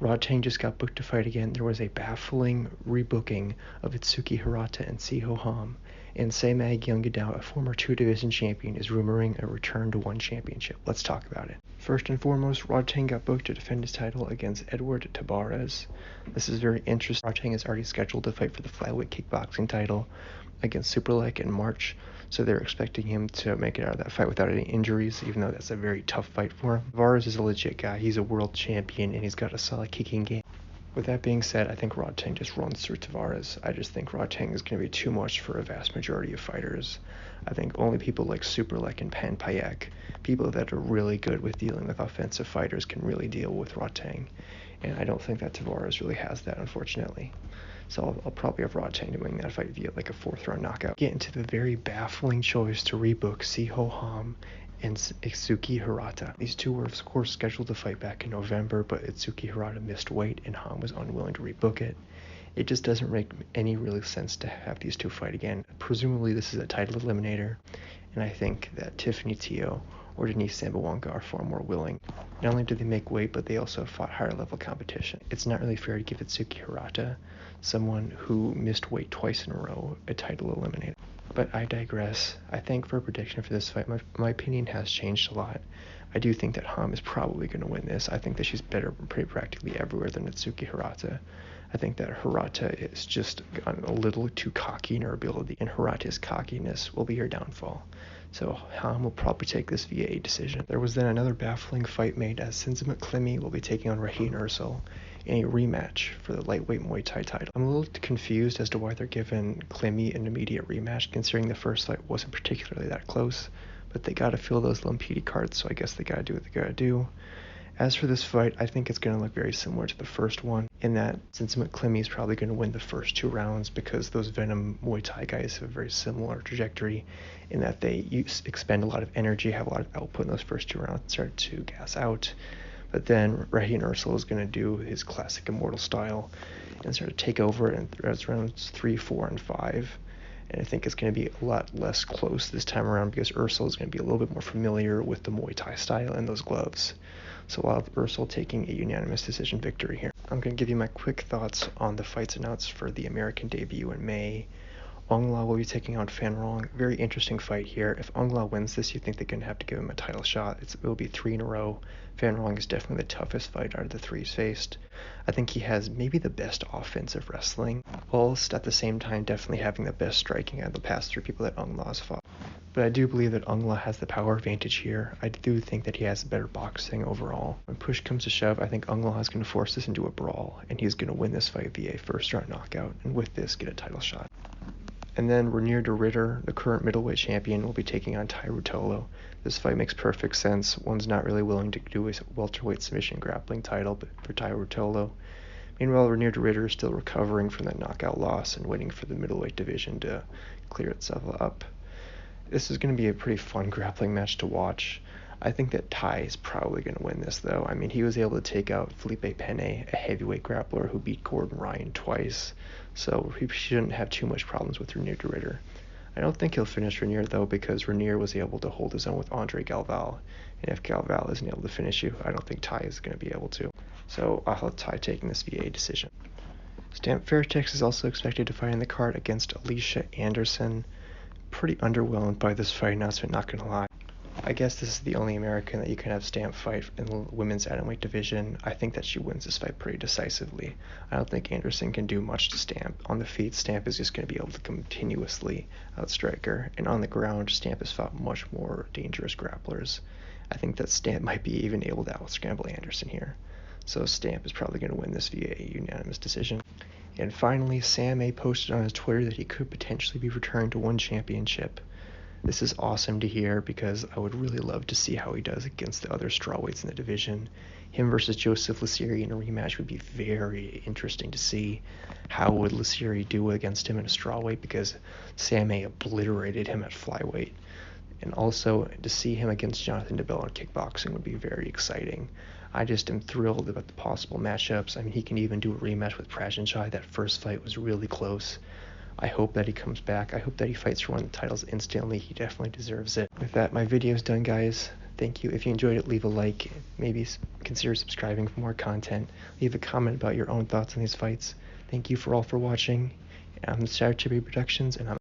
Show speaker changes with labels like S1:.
S1: Rodtang just got booked to fight again. There was a baffling rebooking of Itsuki Hirata and Seo Hee Ham, and Sae Young-Gadao, a former 2-division champion, is rumoring a return to one championship. Let's talk about it. First and foremost, Rodtang got booked to defend his title against Edward Tabarez. This is very interesting. Rodtang is already scheduled to fight for the flyweight kickboxing title against Superlek in March, so they're expecting him to make it out of that fight without any injuries, even though that's a very tough fight for him. Tabarez is a legit guy. He's a world champion, and he's got a solid kicking game. With that being said, I think Rodtang just runs through Tabarez. I just think Rodtang is going to be too much for a vast majority of fighters. I think only people like Superlek and Pan Payak, people that are really good with dealing with offensive fighters, can really deal with Rodtang. And I don't think that Tabarez really has that, unfortunately. So I'll probably have Rodtang doing that fight via like a 4th-round knockout. Get into the very baffling choice to rebook Seo Hee Ham and Itsuki Hirata. These two were of course scheduled to fight back in November, but Itsuki Hirata missed weight and Ham was unwilling to rebook it. It just doesn't make any really sense to have these two fight again. Presumably this is a title eliminator, and I think that Tiffany Teo or Denise Sambawanga are far more willing. Not only do they make weight, but they also fought higher level competition. It's not really fair to give Itsuki Hirata, someone who missed weight twice in a row, a title eliminator. But I digress. I think for a prediction for this fight, my opinion has changed a lot. I do think that Ham is probably going to win this. I think that she's better pretty practically everywhere than Itsuki Hirata. I think that Hirata is just gotten a little too cocky in her ability, and Hirata's cockiness will be her downfall. So Ham will probably take this via a decision. There was then another baffling fight made as Sinzamet Klimi will be taking on Raheen Ursel in a rematch for the lightweight Muay Thai title. I'm a little confused as to why they're giving Klimi an immediate rematch, considering the first fight wasn't particularly that close, but they gotta fill those Lumpini cards, so I guess they gotta do what they gotta do. As for this fight, I think it's going to look very similar to the first one, in that Sinzamet Klimi is probably going to win the first 2 rounds because those Venom Muay Thai guys have a very similar trajectory in that they expend a lot of energy, have a lot of output in those first 2 rounds, and start to gas out. But then Raheen Ursel is going to do his classic Immortal style and sort of take over in rounds 3, 4, and 5. And I think it's going to be a lot less close this time around because Ursel is going to be a little bit more familiar with the Muay Thai style and those gloves. So I'll have Ursel taking a unanimous decision victory here. I'm going to give you my quick thoughts on the fights announced for the American debut in May. Ong La will be taking on Fan Rong. Very interesting fight here. If Ong La wins this, you think they're going to have to give him a title shot. It will be 3 in a row. Fan Rong is definitely the toughest fight out of the 3 he's faced. I think he has maybe the best offensive wrestling, whilst at the same time definitely having the best striking out of the past 3 people that Ong La has fought. But I do believe that Ong La has the power advantage here. I do think that he has better boxing overall. When push comes to shove, I think Ong La is going to force this into a brawl, and he's going to win this fight via a 1st-round knockout, and with this, get a title shot. And then Renier de Ridder, the current middleweight champion, will be taking on Tai Ruotolo. This fight makes perfect sense. One's not really willing to do a welterweight submission grappling title for Tai Ruotolo. Meanwhile, Renier de Ridder is still recovering from that knockout loss and waiting for the middleweight division to clear itself up. This is going to be a pretty fun grappling match to watch. I think that Tai is probably going to win this, though. I mean, he was able to take out Felipe Penne, a heavyweight grappler who beat Gordon Ryan twice, so he shouldn't have too much problems with Renier de Ridder. I don't think he'll finish Renier, though, because Renier was able to hold his own with Andre Galval, and if Galval isn't able to finish you, I don't think Tai is going to be able to. So I'll have Tai taking this via decision. Stamp Fairtex is also expected to fight in the card against Alicia Anderson. Pretty underwhelmed by this fight announcement, not gonna lie. I guess this is the only American that you can have Stamp fight in the women's atomweight division. I think that she wins this fight pretty decisively. I don't think Anderson can do much to Stamp. On the feet, Stamp is just going to be able to continuously outstrike her, and on the ground, Stamp has fought much more dangerous grapplers. I think that Stamp might be even able to outscramble Anderson here. So Stamp is probably going to win this via a unanimous decision. And finally, Sam A posted on his Twitter that he could potentially be returning to one championship. This is awesome to hear because I would really love to see how he does against the other strawweights in the division. Him versus Joseph Lassiri in a rematch would be very interesting to see. How would Lassiri do against him in a strawweight, because Sam A obliterated him at flyweight. And also to see him against Jonathan DeBell in kickboxing would be very exciting. I just am thrilled about the possible matchups. I mean, he can even do a rematch with Prajanchai. That first fight was really close. I hope that he comes back. I hope that he fights for one of the titles instantly. He definitely deserves it. With that, my video is done, guys. Thank you. If you enjoyed it, leave a like. Maybe consider subscribing for more content. Leave a comment about your own thoughts on these fights. Thank you for all for watching. I'm Star Productions, and I'm